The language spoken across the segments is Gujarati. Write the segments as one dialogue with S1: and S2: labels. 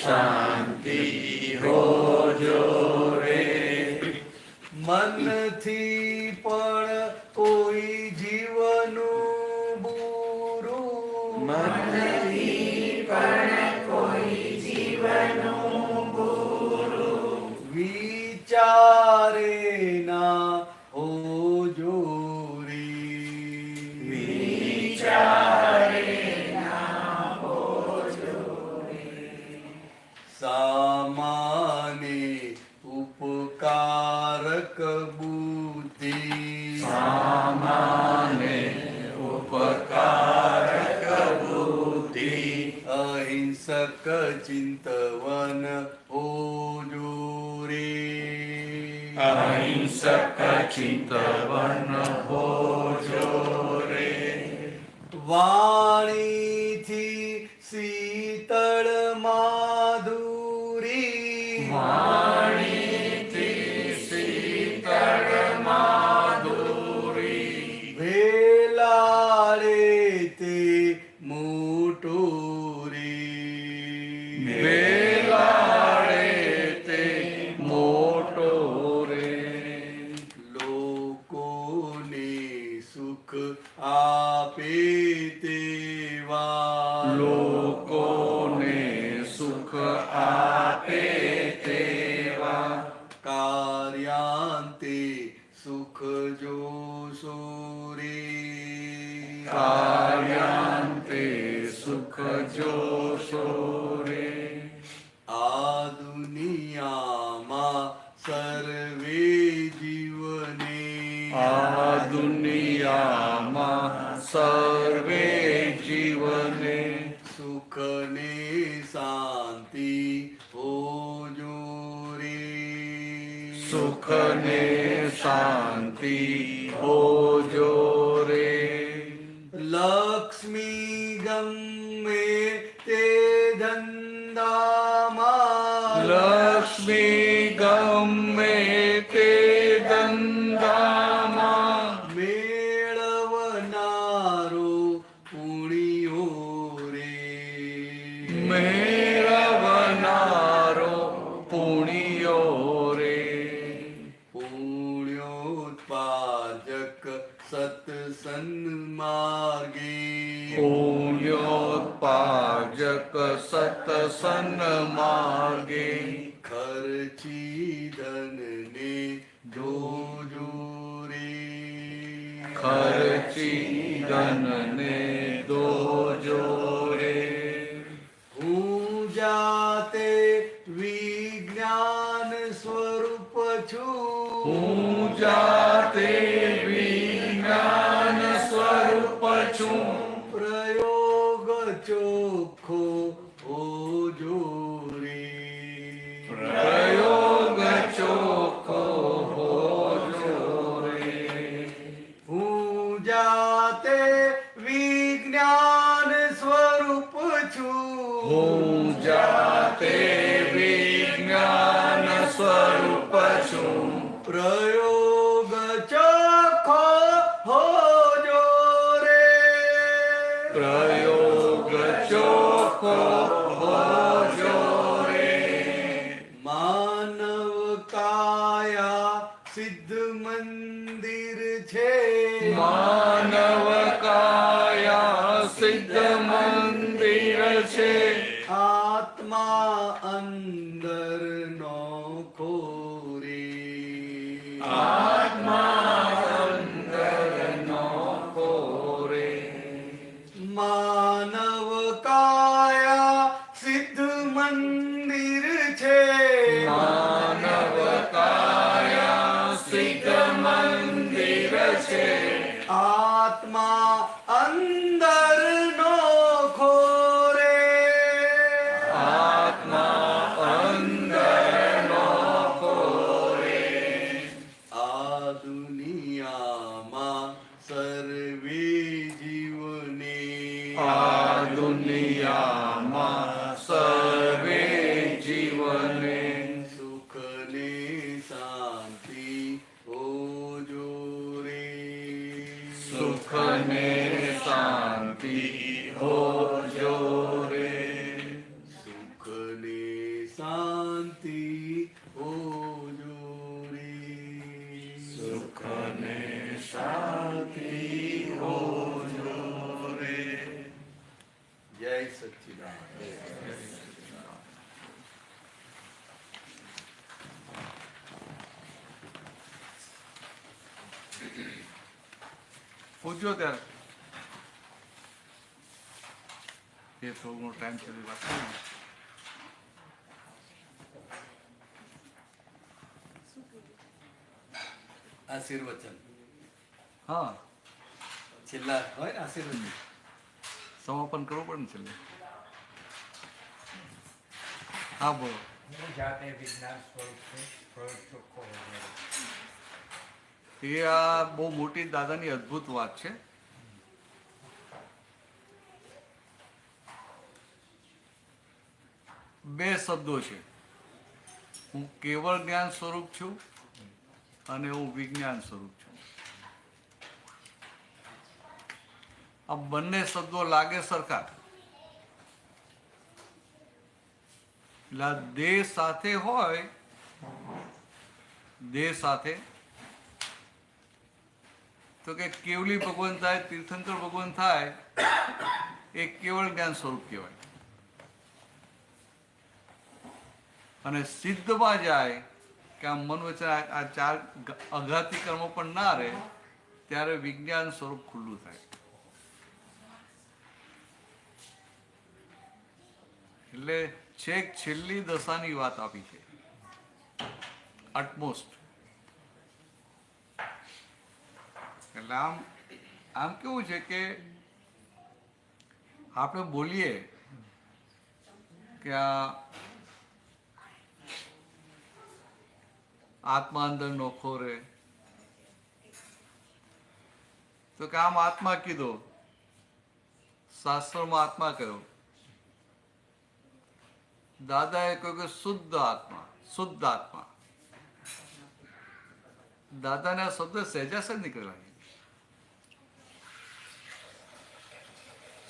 S1: શાંતિ હોજો રે.
S2: મનથી પણ કોઈ જીવનું બુરું,
S1: મનથી પણ કોઈ જીવનું બુરું
S2: વિચારે ના હોજો રે.
S1: વિચારે ના હોજો રે.
S2: સામાને ઉપકારક બુદ્ધિ,
S1: સામાને ઉપકારક બુદ્ધિ
S2: અહિંસક ચિંતવન હોજો રે.
S1: અહિંસક ચિંતવન હોજો રે.
S2: વાણીથી શીતળ માધુરી,
S1: વાણીથી શીતળ માધુરી
S2: ભેલાડે તે મોટો રે.
S1: વેલાડે તે મોટો રે.
S2: લોકોને સુખ આપે તેવા,
S1: લોકોને સુખ આપે તેવા
S2: કાર્યાંતે સુખ જોશો રે.
S1: કાર્યાંતે સુખ જોશો રે.
S2: આ દુનિયામાં સર્વે જીવને,
S1: આ દુનિયામાં સર્વે જીવને
S2: સુખ ને શાંતિ હોજો રે.
S1: સુખ ને શાંતિ હોજો રે.
S2: લક્ષ્મી ગમે તે ધંધામાં,
S1: લક્ષ્મી ગમે તે ધંધામાં
S2: મેળવનારો પુણ્યો રે.
S1: મેળવનારો પુણ્યો રે.
S2: પુણ્યોત્પાદક સત્સંગ માર્ગે,
S1: પુણ્યોત્પાજક સત્સંગ માર્ગે
S2: ખર્ચી ધનને જોજો રે.
S1: ખર્ચી ધનને દોજો રે.
S2: હું જાતે વિજ્ઞાન સ્વરૂપ છું,
S1: હું જાતે વિજ્ઞાન સ્વરૂપ છું.
S2: પ્રયોગ ચોખ્ખો હોજો રે.
S1: પ્રયોગ ચોખ્ખો હોજો રે.
S2: હું જાતે વિજ્ઞાન સ્વરૂપ છું,
S1: હું જાતે વિજ્ઞાન સ્વરૂપ છું.
S2: પ્રયોગ ચોખ્ખો હોજો રે.
S1: પ્રયોગ ચોખ્ખો હોજો રે.
S2: માનવ કાયા સિદ્ધ મંદિર છે,
S1: માનવ કાયા સિદ્ધ મંદિર છે.
S2: આત્મા અંદર નોખો રે.
S1: આત્મા અંદર નોખો રે.
S2: માનવ કાયા સિદ્ધ મંદિર છે,
S1: માનવ કાયા સિદ્ધ મંદિર છે.
S2: આત્મા અંદર નોખો રે.
S1: આત્મા અંદર નોખો રે.
S2: આ દુનિયામાં સર્વે જીવને,
S1: આ દુનિયામાં સર્વે જીવને
S2: સુખ ને શાંતિ હોજો રે.
S1: સુખ ને શાંતિ
S2: શાંતિ ઓજો રે.
S1: સુખ ને શાંતિ ઓજો રે.
S2: જય સચ્ચિદાનંદ.
S1: પૂછજો ત્યારે એ થોડું ટાઈમ સુધી વાત કરીએ.
S2: આશીર્વચન
S1: હા,
S2: છેલ્લા હોય ને આશીર્વચન.
S1: સમાપન કરવું પડે ને છેલ્લે. હા બોલો.
S3: જાતે વિજ્ઞાન સ્વરૂપ છે, પ્રયોગ ચોખ્ખો હોય.
S1: એ આ બહુ મોટી દાદાની અદ્ભુત વાત છે. બે શબ્દો છે, હું કેવળ જ્ઞાન સ્વરૂપ છું અને હું વિજ્ઞાન સ્વરૂપ છું. આ બંને શબ્દો લાગે સરખા, એટલે આ દેહ સાથે હોય, દેહ સાથે તો કે કેવલી ભગવાન થાય, તીર્થંકર ભગવાન થાય, એ કેવળ જ્ઞાન સ્વરૂપ કહેવાય. અને સિદ્ધમાં જાય કે આ મન વચન આ ચાર અઘાતી કર્મો પણ ના રહે, ત્યારે વિજ્ઞાન સ્વરૂપ ખુલ્લું થાય. એટલે છેક છેલ્લી દશાની વાત આપી છે, અટમોસ્ટ. એટલે આમ કેવું છે કે આપણે બોલીએ કે આ આત્મા અંદર નોખો રે, તો કે આમ આત્મા કીધો, શાસ્ત્રમાં આત્મા કહ્યો. દાદાએ કહ્યું કે શુદ્ધ આત્મા, શુદ્ધ આત્મા. દાદાને આ શબ્દ સહેજા સહેજ નીકળેલા.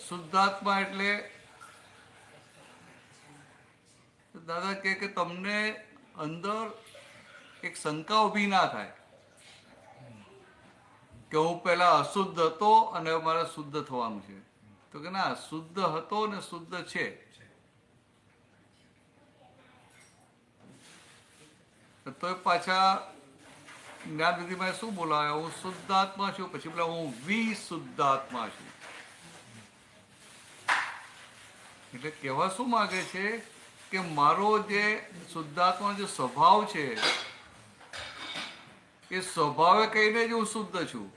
S1: શુદ્ધાત્મા એટલે દાદા કહે કે તમને અંદર એક શંકા ઊભી ના થાય કે હું પહેલા અશુદ્ધ હતો અને હવે મારે શુદ્ધ થવાનું છે. તો કે ના, શુદ્ધ હતો ને શુદ્ધ છે. તો પાછા જ્ઞાન વિધિમાં શું બોલાવે? હું શુદ્ધાત્મા છું, પછી બોલા હું વિશુદ્ધાત્મા છું. એટલે કહેવા શું માંગે છે કે મારો જે શુદ્ધાત્મા જે સ્વભાવ છે, એ સ્વભાવે કહીને જ હું શુદ્ધ છું.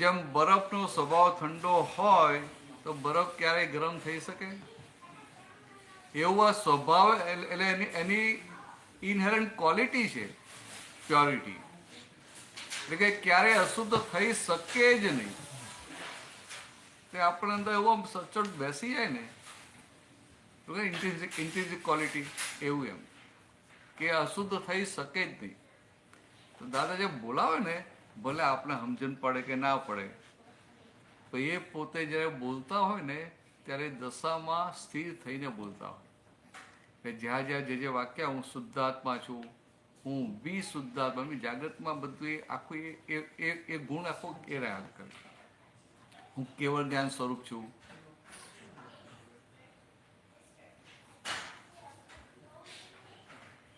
S1: જેમ બરફનો સ્વભાવ ઠંડો હોય તો બરફ ક્યારેય ગરમ થઈ શકે? એવું આ સ્વભાવ એટલે એની ઇનહેરન્ટ ક્વોલિટી છે પ્યોરિટી, એટલે કે ક્યારેય અશુદ્ધ થઈ શકે જ નહીં. તે આપણે અંદર એવો સચોટ બેસી જાય ને તો કે ઇન્ટ્રિન્સિક ક્વોલિટી, એવું એમ કે અશુદ્ધ થઈ શકે જ નહીં. તો દાદા જે બોલાવે ને, ભલે આપણે સમજણ પડે કે ના પડે, તો એ પોતે જ્યારે બોલતા હોય ને ત્યારે દશામાં સ્થિર થઈને બોલતા હોય કે જ્યાં જ્યાં જે વાક્ય હું શુદ્ધાત્મા છું, હું વિશુદ્ધાત્મા, જાગૃતમાં બધું આખું એ ગુણ આખો એ રહ્યા કરે. હું કેવળ જ્ઞાન સ્વરૂપ છું,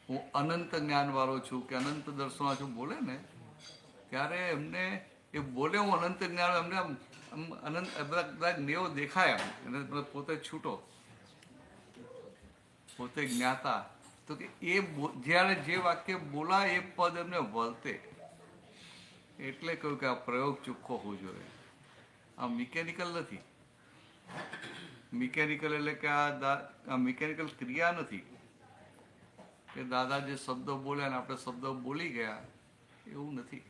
S1: હું અનંત જ્ઞાન વાળો છું કે અનંત દર્શનો છું, બોલે ને ત્યારે એમને એ બોલે હું અનંત જ્ઞાન, એમને અનંત બધા જ્ઞેયો દેખાય એમ, એને પોતે છૂટો, પોતે જ્ઞાતા. તો કે એ જ્યારે જે વાક્ય બોલાય એ પદ એમને વળતે. એટલે કહ્યું કે આ પ્રયોગ ચોખ્ખો હોવો જોઈએ. આ મિકેનિકલ નથી. મિકેનિકલ એટલે કે આ મિકેનિકલ ક્રિયા નથી કે દાદા જે શબ્દો બોલ્યા ને આપણે શબ્દો બોલી ગયા, એવું નથી.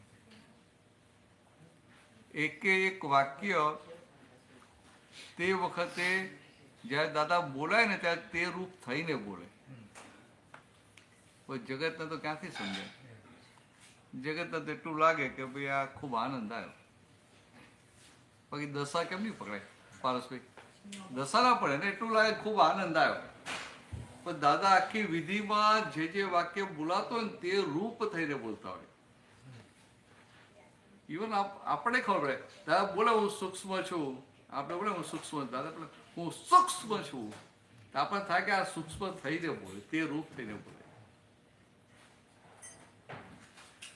S1: એકે એક વાક્ય તે વખતે જ્યારે દાદા બોલાય ને ત્યારે તે રૂપ થઈને બોલે. કોઈ જગતને તો ક્યાંથી સમજાય? જગતને તો એટલું લાગે કે ભાઈ આ ખૂબ આનંદ આવ્યો. બાકી દશા કેમ નહીં પકડાય પારસભાઈ? દશા ના પડે ને, એટલું લાગે ખૂબ આનંદ આવ્યો. પણ દાદા આખી વિધિમાં જે વાક્ય બોલાતો હોય ને તે રૂપ થઈને બોલતા હોય. ઇવન આપણે ખબર પડે દાદા બોલે હું સૂક્ષ્મ છું, આપણે બોલે હું સૂક્ષ્મ, દાદા બોલે હું સૂક્ષ્મ છું, આપણને થાય કે આ સૂક્ષ્મ થઈને બોલે, તે રૂપ થઈને બોલે.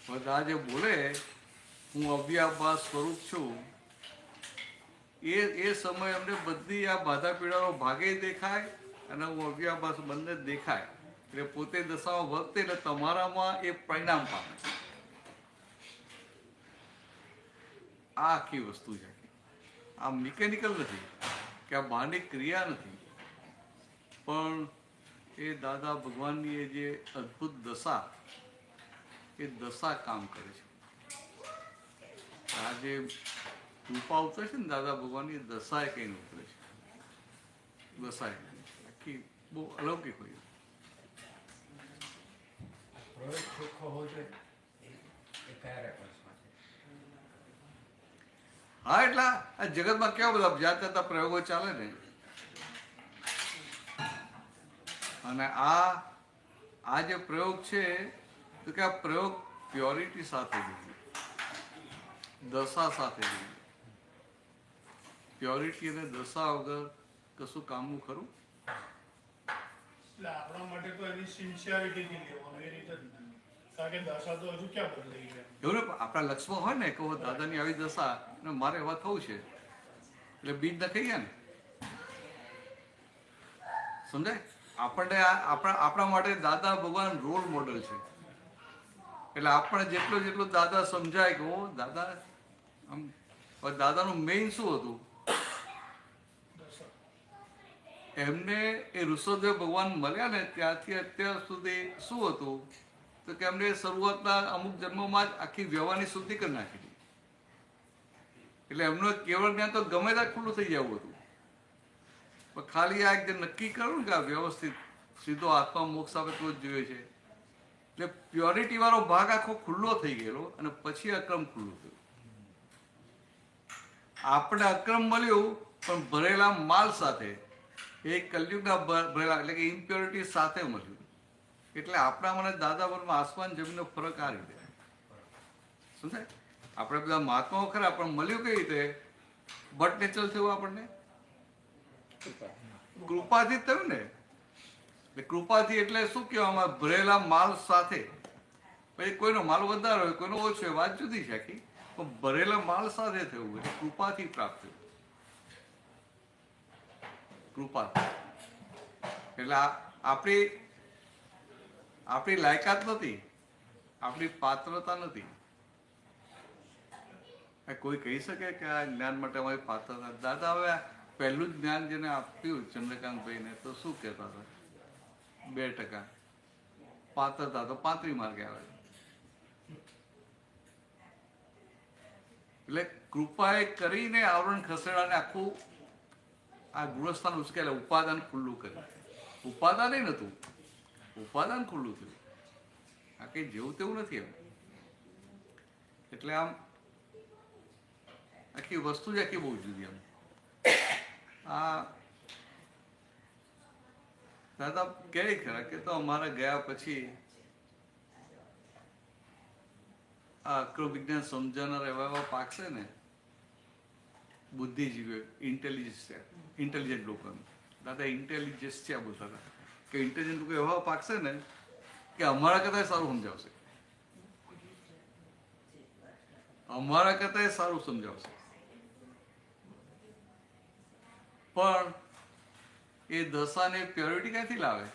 S1: બધા જે બોલે હું અવ્યાભાસ સ્વરૂપ છું, એ સમય અમને બધી આ બાધા પીડાનો ભાગે દેખાય અને હું અવ્યાભાસ બંને જ દેખાય. એટલે પોતે દશામાં વર્તે એટલે તમારામાં એ પરિણામ પામે. આ આખી વસ્તુ છે. આ મિકેનિકલ નથી કે આ બહારની ક્રિયા નથી, પણ એ દાદા ભગવાનની એ જે અદ્ભુત દશા, એ દશા કામ કરે છે. આ જે કૃપા ઉતરે છે ને દાદા ભગવાનની દશાએ કહીને ઉતરે છે. દશાએ આખી બહુ અલૌકિક હોય.
S3: પ્રયોગ ચોખ્ખો હોવો જોઈએ એ કયા રેફરન્સમાં છે?
S1: હા, એટલે આ જગતમાં કેવા બધા જાત જાતના પ્રયોગો ચાલે ને, અને આ જે પ્રયોગ છે તો કે આ પ્રયોગ પ્યોરિટી સાથે જોઈએ, દશા સાથે જોઈએ. પ્યોરિટી અને દશા વગર કશું કામનું ખરું?
S4: એટલે આપણા માટે તો એની સિન્સિયરિટીથી લેવાનું એ રીતે જ નહીં. કારણ કે દશા તો હજુ ક્યાં બદલાઈ ગયા.
S1: એવું ને આપણા લક્ષ્યમાં હોય ને કે દાદાની આવી દશા અને મારે એવા થવું છે, એટલે બીજ નખાઈ ગયા ને. સમજાય? આપણને આપણા માટે દાદા ભગવાન રોલ મોડેલ છે. એટલે આપણે જેટલું દાદા સમજાય કે ઓ દાદા આમ, દાદાનું મેઇન શું હતું? એમને એ ઋષભદેવ ભગવાન મળ્યા ને ત્યારથી અત્યાર સુધી શું હતું તો કે એમને શરૂઆતના અમુક જન્મોમાં જ આખી વ્યવહારની શુદ્ધિ કરી નાખી હતી. એટલે એમનું કેવળ જ્ઞાન તો ગમે ત્યાં ખુલ્લું થઈ જવું હતું, પણ ખાલી આ એક નક્કી કરું કે આ વ્યવસ્થિત સીધો આત્મા મોક્ષ આપે તો જ જોઈએ છે. એટલે પ્યોરિટી વાળો ભાગ આખો ખુલ્લો થઈ ગયેલો અને પછી અક્રમ ખુલ્લું થયું. આપણે અક્રમ મળ્યું પણ ભરેલા માલ સાથે, એ કલયુગના ભરેલા એટલે કે ઇમ્પ્યોરિટી સાથે મળ્યું. એટલે આપણા મને દાદા પરમાં આસમાન જમીનનો ફરક આ રીતે સમજાય. આપણે બધા મહાત્માઓ ખરા પણ મળ્યું કઈ રીતે? બટ નેચરલ થયું આપણને કૃપાથી જ થયું ને. એટલે કૃપાથી એટલે શું કહેવામાં? ભરેલા માલ સાથે. પછી કોઈનો માલ વધારે હોય, કોઈનો ઓછો હોય, વાત જુદી છે આખી, પણ ભરેલા માલ સાથે થયું એટલે કૃપાથી પ્રાપ્ત થયું. કૃપા એટલે આપણી લાયકાત નથી, આપણી પાત્રતા નથી. કોઈ કહી શકે કે આ જ્ઞાન માટે અમારી પાત્રતા? દાદા હવે પહેલું જ જ્ઞાન જેને આપ્યું ચંદ્રકાંતભાઈને તો શું કહેતા હતા? 2%. પાત્રતા તો 35 માર્કે આવે. એટલે કૃપાએ કરીને આવરણ ખસેડાને આખું આ ગુણસ્થાન ઉચકેલા ઉપાદાન ખુલ્લું કર્યું. ઉપાદાન એ નતું, ઉપાદાન ખુલ્લું થયું. આ કઈ જેવું તેવું નથી એમ. એટલે આમ આખી વસ્તુ જ આખી બહુ જુદી. આમ આ દાદા કહે ખરા કે તો અમારા ગયા પછી આ અક્રમ વિજ્ઞાન સમજનાર એવા પાકશે ને બુદ્ધિજીવીઓ, ઇન્ટેલિજન્ટ લોકો. દાદા ઇન્ટેલિજન્સ છે આ બોલતા હતા કે ઇન્ટેલિજન્ટ લોકો એવા પાકશે ને કે અમારા કરતા સારું સમજાવશે, અમારા કરતા સારું સમજાવશે. પણ એ દશાને પ્યોરિટી ક્યાંથી લાવે?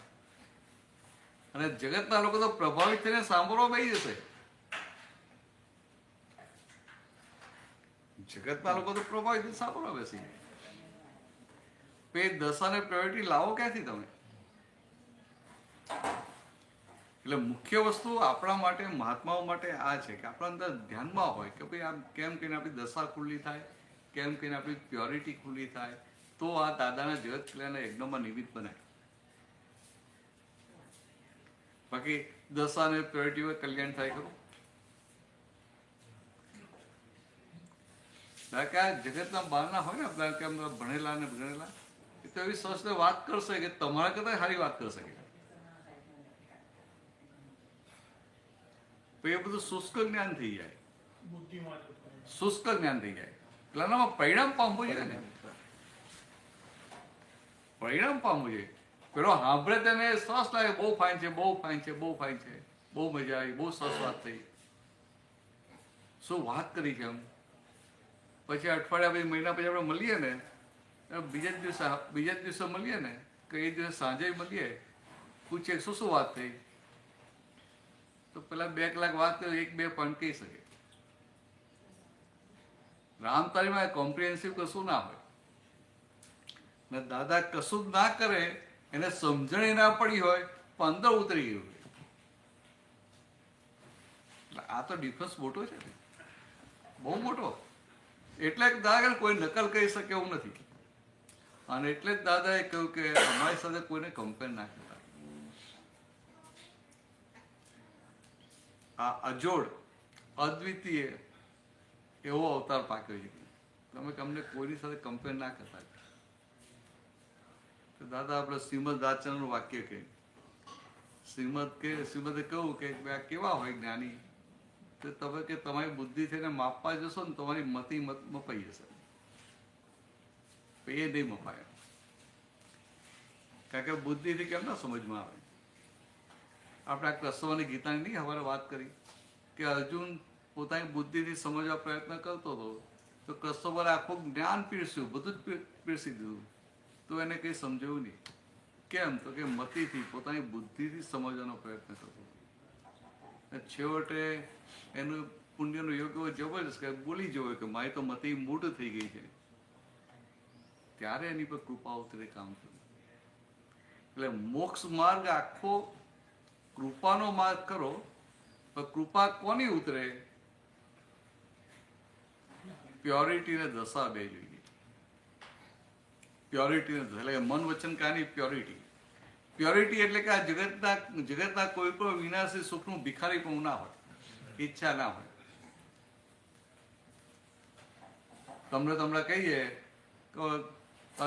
S1: અને જગતના લોકો તો પ્રભાવિત થઈને સાંભળવા બેસી જશે. જગતના લોકો તો પ્રભાવિત થઈને સાંભળવા બેસી. એ દશાને પ્યોરિટી લાવો ક્યાંથી તમે? એટલે મુખ્ય વસ્તુ આપણા માટે, મહાત્માઓ માટે આ છે કે આપણા અંદર ધ્યાનમાં હોય કે ભાઈ આમ કેમ કહીને આપણી દશા ખુલ્લી થાય, કેમ કહીને આપણી પ્યોરિટી ખુલ્લી થાય, તો આ દાદાના જગત કલ્યાણના યજ્ઞમાં નિમિત્ત બનાય. બાકી દશા અને પ્યોરિટી હોય કલ્યાણ થાય ખરું? જગતના બહારના હોય ને આપણા કે ભણેલા ને ભણેલા, તો એવી સહજને વાત કરશે કે તમારા કરતા સારી વાત કરી શકે. તો એ બધું શુષ્ક જ્ઞાન થઈ જાય,
S4: બુદ્ધિમાં જતું રહે.
S1: શુષ્ક જ્ઞાન થઈ જાય. પેલાનામાં પરિણામ પામવું જોઈએ ને, પરિણામ પામવું જોઈએ. પેલો સાંભળે તેને સરસ લાગે, બહુ ફાઇન છે, બહુ ફાઇન છે, બહુ ફાઇન છે, બહુ મજા આવી, બહુ સરસ વાત થઈ, શું વાત કરી છે એમ. પછી અઠવાડિયા પછી મહિના પછી આપણે મળીએ ને, બીજા જ દિવસે મળીએ ને કે એ દિવસે સાંજે મળીએ, પૂછીએ શું શું વાત થઈ, તો પેલા 2 કલાક વાત કરી, 1-2 પોઈન્ટ કહી શકે. રામતારીમાં કોમ્પ્રિહેન્સિવ કશું ના હોય ને, દાદા કશું જ ના કરે, એને સમજણ ના પડી હોય પણ અંદર ઉતરી ગયું હોય. એટલે આ તો ડિફરન્સ મોટો છે ને, બહુ મોટો. એટલે જ દાદા કોઈ નકલ કરી શકે એવું નથી. અને એટલે જ દાદાએ કહ્યું કે અમારી સાથે કોઈને કમ્પેર ના કરતા. આ અજોડ અદ્વિતીય એવો અવતાર પાક્યો છે. તમે અમને કોઈની સાથે કમ્પેર ના કરતા. તો દાદા આપણે શ્રીમદ રાજચંદ્રનું વાક્ય કહે, શ્રીમદે કહ્યું કે આ કેવા હોય જ્ઞાની, તો તમે કે તમારી બુદ્ધિ થઈને માપવા જશો ને તમારી મતિ મપાઈ જશે. એ નહીં મપાય, કારણ કે બુદ્ધિથી કેમ ના સમજમાં આવે. આપણે આ કૃષ્ણની ગીતાની નહીં હવારે વાત કરી કે અર્જુન પોતાની બુદ્ધિથી સમજવા પ્રયત્ન કરતો હતો, તો કૃષ્ણ પર આખું જ્ઞાન પીરસ્યું, બધું જ પીરસી દીધું, તો એને કંઈ સમજાયું નહીં. કેમ? તો કે મતિથી, પોતાની બુદ્ધિથી સમજવાનો પ્રયત્ન કરતો. છેવટે એનું પુણ્યનો યોગ એવો જબરજસ્ત કે બોલી જવો કે મારી તો મતિ મૂઢ થઈ ગઈ છે, ત્યારે એની પર કૃપા ઉતરે કામ કર્યું. એટલે મોક્ષ માર્ગ આખો કૃપાનો માર્ગ કરો, પણ કૃપા કોની ઉતરે? પ્યોરિટી ને દશા બે જોઈએ. પ્યોરિટી ને એટલે મન વચન કાની પ્યોરિટી. પ્યોરિટી એટલે કે આ જગતના કોઈ પણ વિનાશી સુખનું ભિખારી પણ ના હોય, ઈચ્છા ના હોય. તમને કહીએ તો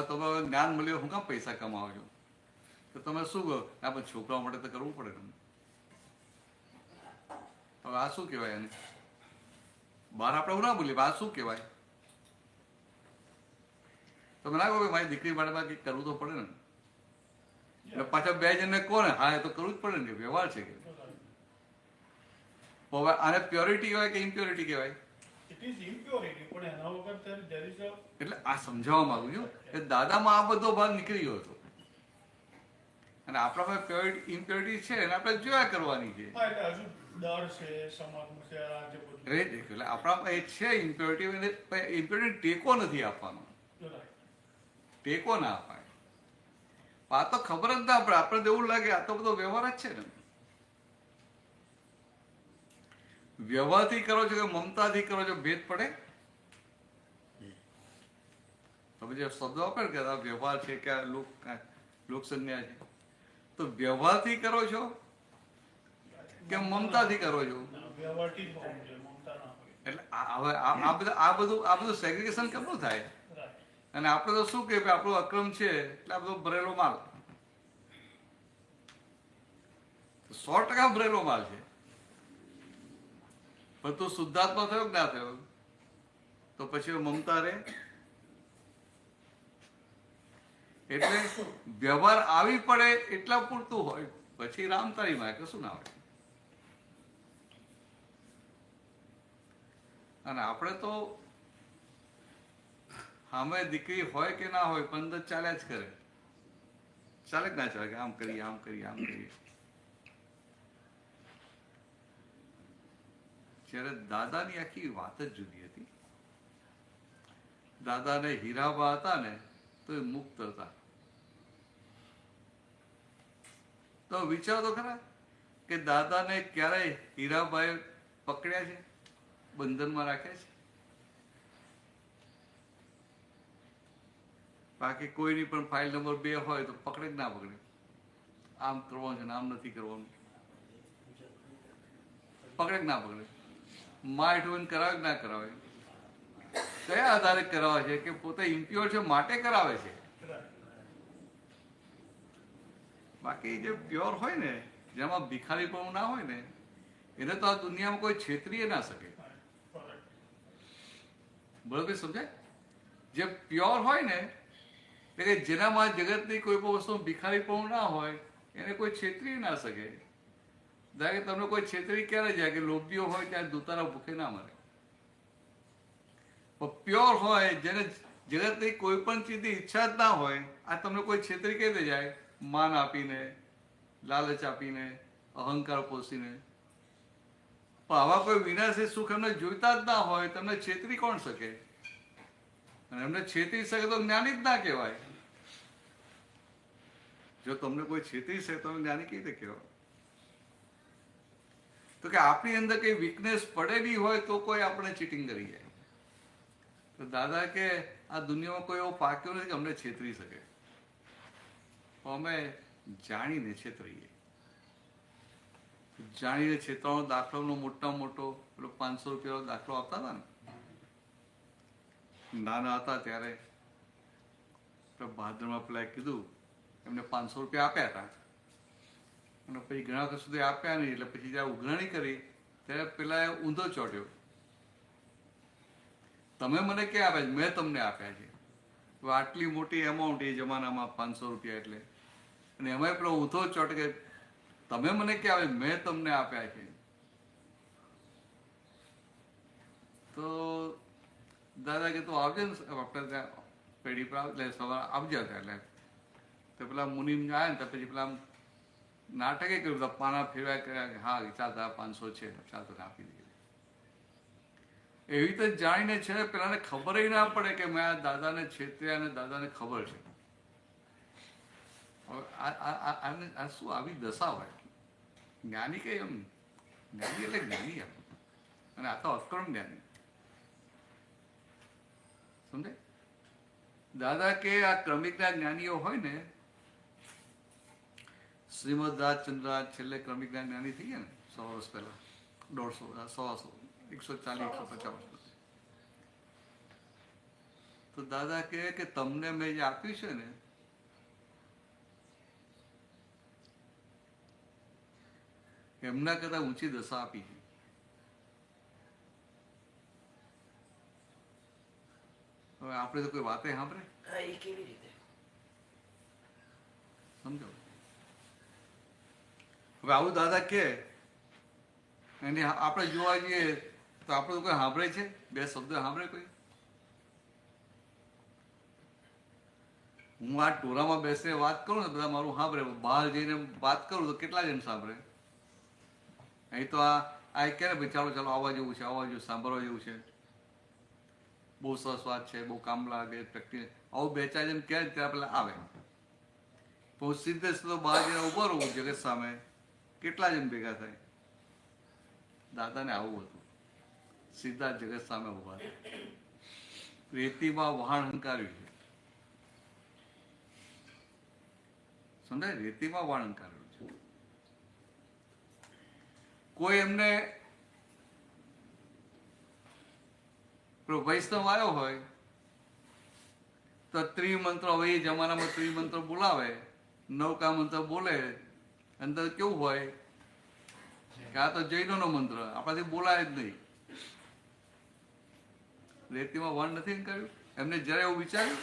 S1: તમે જ્ઞાન મળ્યો, હું કામ પૈસા કમાવો છો, તો તમે શું કહો? આ પણ છોકરાઓ માટે તો કરવું પડે તમને. હવે આ શું કહેવાય? એને બહાર આપણે એવું ના બોલીએ, આ શું કહેવાય? તમે ના કહો કે મારી દીકરી માટે કંઈક કરવું તો પડે ને. એટલે પાછા 2 જણને કોને? હા, એ તો કરવું જ પડે ને, વ્યવહાર છે કે. હવે આને પ્યોરિટી કહેવાય કે ઇમ્પ્યોરિટી કહેવાય?
S4: It is impurity, પણ એના વગર there is a
S1: એટલે આ સમજાવવા માંગુ છું કે દાદામાં આ બધો ભાગ નીકળી ગયો હતો, અને આપણા પાસે પ્યોરિટી ઇમ્પ્યોરિટી છે એને આપણે જોયા કરવાની છે.
S4: હા, એટલે હજુ ડર છે, સમાજમાં છે, આ જે બધું.
S1: એટલે આપણા એ છે ઇમ્પ્યોરિટી. ઇમ્પ્યોરિટી ટેકો નથી આપવાનો,
S4: Right.
S1: ટેકો ના અપાય. આ તો ખબર જ ના પડે, આપણે એવું લાગે આ તો બધો વ્યવહાર જ છે ને. વ્યવહારથી કરો છો કે મમતાથી કરો છો, ભેદ પડે. તમે જે શબ્દ વાપરે કે આ વ્યવહાર છે કે લોકસંજ્ઞા છે, તો વ્યવહારથી કરો છો કે મમતાથી કરો છો?
S4: વ્યવહારથી જ હોવું જોઈએ, મમતા ના હોય.
S1: એટલે હવે આ બધું સેગ્રીગેશન કેમનું થાય?
S4: Right.
S1: અને આપણે તો શું કે આપણો અક્રમ છે એટલે આ બધો ભરેલો માલ, 100% ભરેલો માલ છે. પણ તું શુદ્ધાત્મા થયો કે ના થયો? તો પછી મમતા રે. એટલે વ્યવહાર આવી પડે એટલા પૂરતું હોય, પછી રામતારીમાં કશું ના હોય. અને આપણે તો સામે દીકરી હોય કે ના હોય પણ અંદર ચાલ્યા જ કરે. ચાલે કે ના ચાલે કે આમ કરીએ, આમ કરીએ, આમ કરીએ. જ્યારે દાદાની આખી વાત જ જુદી હતી. દાદાને હીરાબા હતા ને તો એ મુક્ત હતા. તો વિચાર તો ખરા કે દાદાને ક્યારેય હીરાબાએ પકડ્યા છે, બંધનમાં રાખ્યા છે? બાકી કોઈની પણ ફાઇલ નંબર 2 હોય તો પકડે કે ના પકડે? આમ કરવાનું છે ને આમ નથી કરવાનું, પકડે કે ના પકડે? માઇટ હોય કરાવે કે ના કરાવે? કયા આધારે કરાવે છે? કે પોતે ઇમ્પ્યોર છે માટે કરાવે છે.
S4: Right.
S1: બાકી જે પ્યોર હોય ને, જેમાં ભિખારીપણું ના હોય ને, એને તો આ દુનિયામાં કોઈ છેતરીએ ના શકે. બરોબર સમજાય? જે પ્યોર હોય ને, એટલે કે જેનામાં જગતની કોઈ પણ વસ્તુ ભિખારીપણું ના હોય, એને કોઈ છેતરી ના શકે. ધારો કે તમને કોઈ છેતરી ક્યારે જાય કે લોભીઓ હોય ત્યાં દૂતારા ભૂખે ના મરે. પણ પ્યોર હોય, જેને જગતની કોઈ પણ ચીજની ઈચ્છા જ ના હોય, આ તમને કોઈ છેતરી કઈ દે જાય, માન આપીને, લાલચ આપીને, અહંકાર પોષીને. પણ આવા કોઈ વિનાશી સુખ એમને જોઈતા જ ના હોય, તમને છેતરી કોણ શકે? અને એમને છેતરી શકે તો જ્ઞાની જ ના કહેવાય. જો તમને કોઈ છેતરી શકે તો જ્ઞાની કેવી રીતે કહેવાય? તો કે આપણી અંદર કઈ વીકનેસ પડેલી હોય તો કોઈ આપણે ચીટિંગ કરી જાય. તો દાદા કે આ દુનિયામાં કોઈ એવો પાક્યો નથી કે અમને છેતરી શકે. અમે જાણીને છેતરીએ. જાણીને છેતરવાનો દાખલાનો મોટામાં મોટો પેલો 500 રૂપિયાનો દાખલો આપતા હતા ને, નાના હતા ત્યારે ભાદરમાં પેલા કીધું, એમને 500 રૂપિયા આપ્યા હતા અને પછી ઘણા વખત સુધી આપ્યા નહીં. એટલે પછી જયારે ઉઘરાણી કરી ત્યારે પેલા ઊંધો ચોટ્યો, તમે મને ક્યાં આપ્યા? મેં તમને આપ્યા છે. તો આટલી મોટી એમાઉન્ટ એ જમાનામાં 500 રૂપિયા એટલે, અને એમાં પેલો ઊંધો ચોટ કે તમે મને ક્યાં આવે? મેં તમને આપ્યા છે. તો દાદા કે તું આવજે ને આપણે ત્યાં પેઢી પર એટલે સવારે આવજો ત્યાં. એટલે તો પેલા મુનિમ આવ્યા ને તો પછી પેલા નાટકે કર્યું, બધા પાના ફેરવાય કર્યા કે હા ચાલ 500 છે, ચાલ તને આપી દઈએ. એવી રીતે જાણીને છે પેલાને ખબર ના પડે કે મેં આ દાદાને છેતર્યા અને દાદાને ખબર છે. હવે આ શું આવી દશા હોય? જ્ઞાની કઈ એમ જ્ઞાની એટલે જ્ઞાની એમ, અને આ તો અક્રમ જ્ઞાની. સમજે? દાદા કે આ ક્રમિકના જ્ઞાનીઓ હોય ને, શ્રીમદ રાજચંદ્ર છેલ્લે ક્રમિકના જ્ઞાની થઈ ગયા ને 100 વર્ષ પહેલા, 150, 100, 140, 150. તો દાદા કે તમને મેં જે આપ્યું છે ને, એમના કરતા ઊંચી દશા આપી છે. હવે આપણે તો કોઈ વાતે સાંભળે?
S3: એ કેવી રીતે?
S1: સમજો? હવે આવું દાદા કે એની આપણે જોવા જઈએ તો આપણે તો કોઈ સાંભળે છે? 2 શબ્દ સાંભળે કોઈ? હું આ ટોળામાં બેસીને વાત કરું ને, બધા મારું સાંભળે. બહાર જઈને વાત કરું તો કેટલા જણ સાંભળે? અહીં તો આ કે ને ભાઈ ચાલો ચાલો આવવા જેવું છે, આવવા જેવું, સાંભળવા જેવું છે, બહુ સરસ વાત છે, બહુ કામ લાગે, પ્રેક્ટિસ, આવું 2-4 જણ કહે ત્યાં પેલા આવે. હું સીધે સીધો બહાર જઈને ઉભો રહું જગત સામે, કેટલા જણ ભેગા થાય? દાદાને આવું હતું, સીધા જગત સામે ઉભા. રેતીમાં વહાણ હંકાર્યું છે. સમજાય? રેતીમાં વહાણ હંકાર્યું છે. કોઈ એમને વૈષ્ણવ આવ્યો હોય તો ત્રિમંત્ર, હવે એ જમાનામાં ત્રિમંત્ર બોલાવે, 9કા મંત્ર બોલે. અંદર કેવું હોય કે આ તો જૈનોનો મંત્ર, આપણાથી બોલાય જ નહીં. રેતીમાં વણ નથી કર્યું. એમને જયારે એવું વિચાર્યું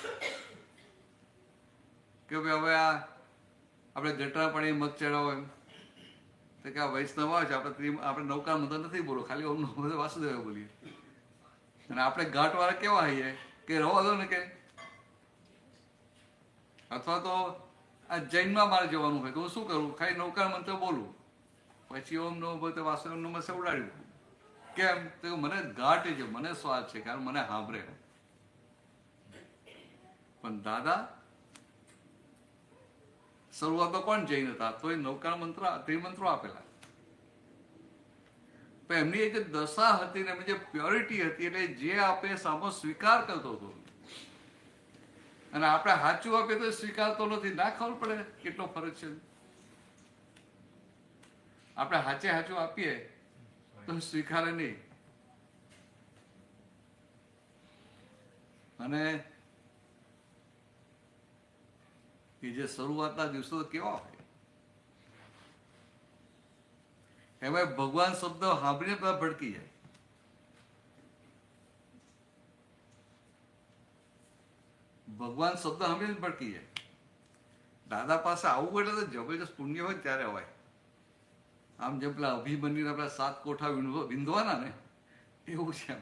S1: કે ભાઈ હવે આ આપણે ગટરા પાણી મત ચડાવો, એમ તો કે આ વૈષ્ણવ આવે છે, આપણે 9કા મંત્ર નથી બોલો, ખાલી ઓમ નમઃ વાસુદેવ બોલીએ. અને આપણે ઘાટવાળા કેવા હઈએ કે રવા દો ને, કે અથવા તો આ જૈનમાં મારે જવાનું હોય તો હું શું કરું? ખાલી 9કા મંત્ર બોલું, પછી ઓમ નમઃ ભગવતે વાસુદેવ નમઃ ઉડાડ્યું. કેમ? તો મને ઘાટ છે, મને સ્વાદ છે, કારણ મને સાંભળે. પણ દાદા શરૂઆતમાં કોણ જૈન હતા? તો એ 9કા મંત્ર, ત્રિમંત્રો આપેલા. પણ એમની જે દશા હતી ને, એમની જે પ્યોરિટી હતી, એટલે જે આપે સામો સ્વીકાર કરતો હતો. અને આપણે સાચું આપીએ તો સ્વીકારતો નથી. ના ખબર પડે કેટલો ફરક છે? આપણે સાચું આપીએ તો સ્વીકારે નહીં. અને એ જે શરૂઆતના દિવસો કેવા હોય, એમાં ભગવાન શબ્દ સાંભળીને બધા ભડકી જાય. ભગવાન શબ્દ સાંભળીને ભડકી જાય. દાદા પાસે આવવું એટલે તો જબરજસ્ત પુણ્ય હોય ત્યારે હોય. આમ જેમ પેલા અભિમન્યુના પેલા 7 કોઠા વિંધવાના ને એવું છે એમ.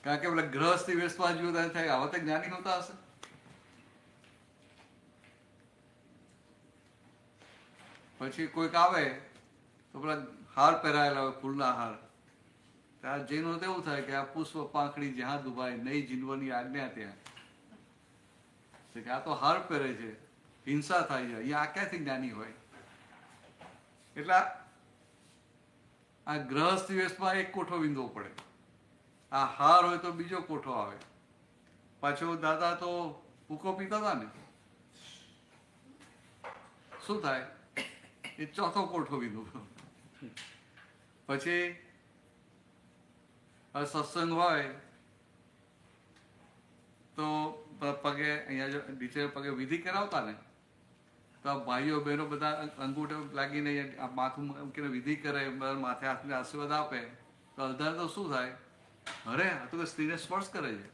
S1: કારણ કે પેલા ગ્રહસ્થી વેશમાં જોતા થાય આવા તો જ્ઞાની હોતા હશે. પછી કોઈક આવે તો પેલા હાર પહેરાયેલા હોય, ફૂલના હાર. ત્યાં જઈને તો એવું થાય કે આ પુષ્પ પાંખડી જ્યાં દુભાય નહીં જીનવની આજ્ઞા ત્યાં. કે આ તો હાર પહેરે છે, હિંસા થાય છે, અહીંયા આ ક્યાંથી જ્ઞાની હોય? એટલે આ ગ્રહસ્થી વેશમાં એક કોઠો વિંધવો પડે. આ હાર હોય તો બીજો કોઠો આવે. પાછો દાદા તો ભૂકો પીતા હતા ને, શું થાય? એ ચોથો કોઠો વિંધવો. પછી સત્સંગ હોય તો પગે અહીંયા જો નીચે પગે વિધિ કરાવતા ને, તો ભાઈઓ બહેનો બધા અંગૂઠો લાગીને આ માથું મૂકીને વિધિ કરે, માથે હાથને આશીર્વાદ આપે. તો અડધા તો શું થાય? અરે આ તો સ્ત્રીને સ્પર્શ કરે છે,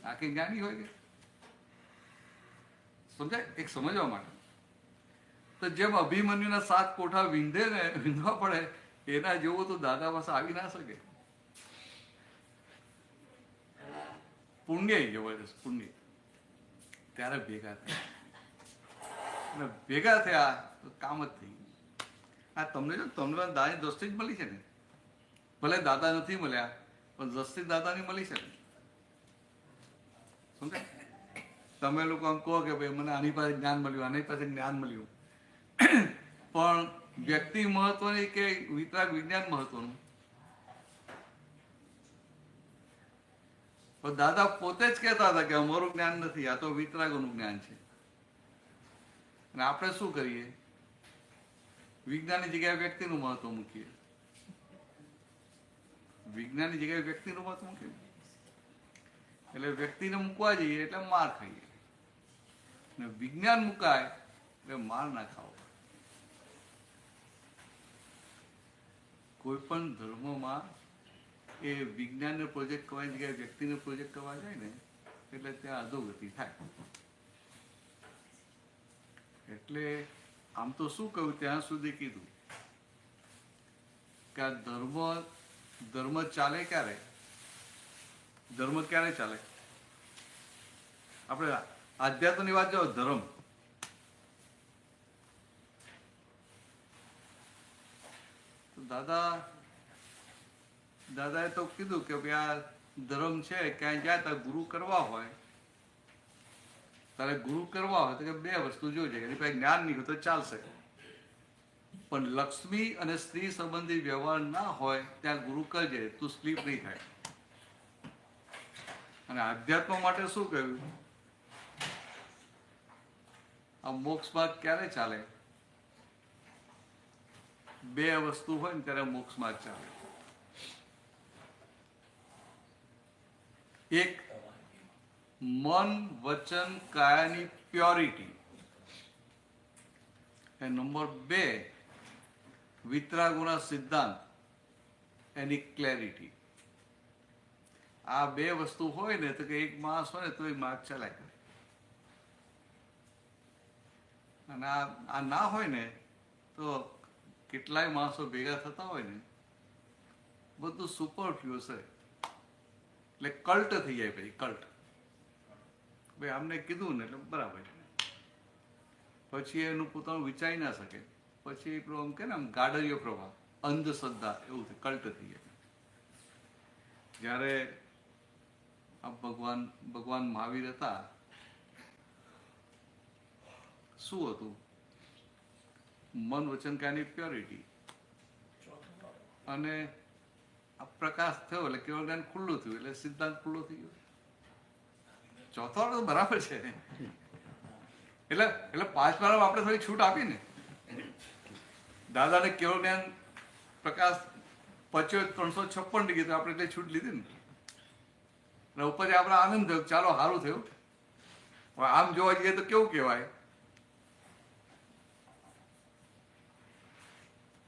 S1: આ કઈ જ્ઞાની હોય કે? સમજાય? એક સમજવા માટે. તો જેમ અભિમન્યુના 7 કોઠા વિંધવા પડે, એના જેવો તો દાદા પાસે આવી ના શકે. પુણ્ય જબરદસ્ત પુણ્ય. ત્યારે ભેગા થયા, ભેગા થયા તો કામ જ થઈ ગયું. આ તમને જો તમને દાદાની દ્રષ્ટિ જ મળી છે ને, ભલે દાદા નથી મળ્યા પણ દ્રષ્ટિ દાદાની મળી છે ને. સમજાય? તમે લોકો આમ કહો કે ભાઈ મને આની પાસે જ્ઞાન મળ્યું, આની પાસે જ્ઞાન મળ્યું, પણ વ્યક્તિ મહત્વની કે વિતરાગ વિજ્ઞાન મહત્વનું? દાદા પોતે જ કહેતા હતા કે અમારું જ્ઞાન નથી, આ તો વિતરાગોનું જ્ઞાન છે. અને આપણે શું કરીએ? વિજ્ઞાનની જગ્યાએ વ્યક્તિનું મહત્વ મૂકીએ. વિજ્ઞાનની જગ્યાએ વ્યક્તિનું મહત્વ મૂકીએ એટલે વ્યક્તિને મૂકવા જઈએ એટલે માર ખાઈએ, ને વિજ્ઞાન મુકાય એટલે માર ના ખાવો. કોઈ પણ ધર્મમાં એ વિજ્ઞાનનો પ્રોજેક્ટ કરવાની જગ્યાએ વ્યક્તિનો પ્રોજેક્ટ કરવા જાય ને એટલે ત્યાં અધોગતિ થાય. એટલે આમ તો શું કહ્યું, ત્યાં સુધી કીધું કે આ ધર્મ ચાલે ક્યારે? ધર્મ ક્યારે ચાલે? આપણે આધ્યાત્મની વાત જાઓ, ધર્મ તો દાદાએ તો કીધું કે ભાઈ આ ધર્મ છે, ક્યાંય જાય ત્યારે ગુરુ કરવા હોય તો કે 2 વસ્તુ જોજે. એની પાસે જ્ઞાન નહીં હોય તો ચાલશે, પણ લક્ષ્મી અને સ્ત્રી સંબંધી વ્યવહાર ના હોય ત્યાં ગુરુ કરજે, તું સ્લીપ નહીં થાય. અને આધ્યાત્મ માટે શું કહ્યું? આ મોક્ષ માર્ગ ક્યારે ચાલે? 2 વસ્તુ હોય ને ત્યારે મોક્ષ માર્ગ ચાલે. એક મન વચન કાયાની પ્યોરિટી, અને નંબર 2 વિતરાગોના સિદ્ધાંત, એની ક્લેરિટી. આ 2 વસ્તુ હોય ને તો કે એક માણસ હોય ને તો એ માર્ગ ચલાય કરે. અને આ ના હોય ને તો કેટલાય માણસો ભેગા થતા હોય ને બધું સુપરફ્લુઅસ છે. એટલે કલ્ટ થઈ જાય. પછી કલ્ટ, ભાઈ આમને કીધું ને એટલે બરાબર છે, પછી એનું પોતાનું વિચારી ના શકે. પછી પેલું આમ કે ને આમ ગાડરિયો પ્રવાહ, અંધશ્રદ્ધા, એવું કલ્ટ થઈ જાય. જ્યારે આ ભગવાન મહાવીર હતા, શું હતું? મન વચન કાયાની પ્યોરિટી. અને આ પ્રકાશ થયો એટલે કેવળ જ્ઞાન ખુલ્લું થયું, એટલે સિદ્ધાંત ખુલ્લો થઈ ગયો. ચોથો તો બરાબર છે. એટલે 5 વાર આપણે થોડી છૂટ આપી ને. દાદાને કેવળ જ્ઞાન પ્રકાશ પચ્યો 356 ડિગ્રી, તો આપણે એટલે છૂટ લીધી ને. અને ઉપર આપણે આનંદ થયો, ચાલો સારું થયું. આમ જોવા જઈએ તો કેવું કહેવાય?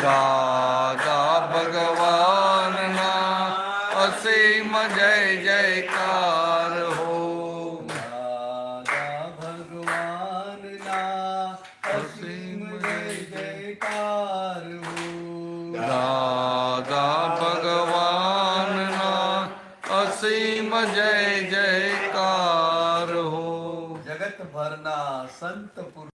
S1: દાદા ભગવાનના અસીમ જય જયકાર હો
S2: દાદા ભગવાનના અસીમ જય જયકાર હો.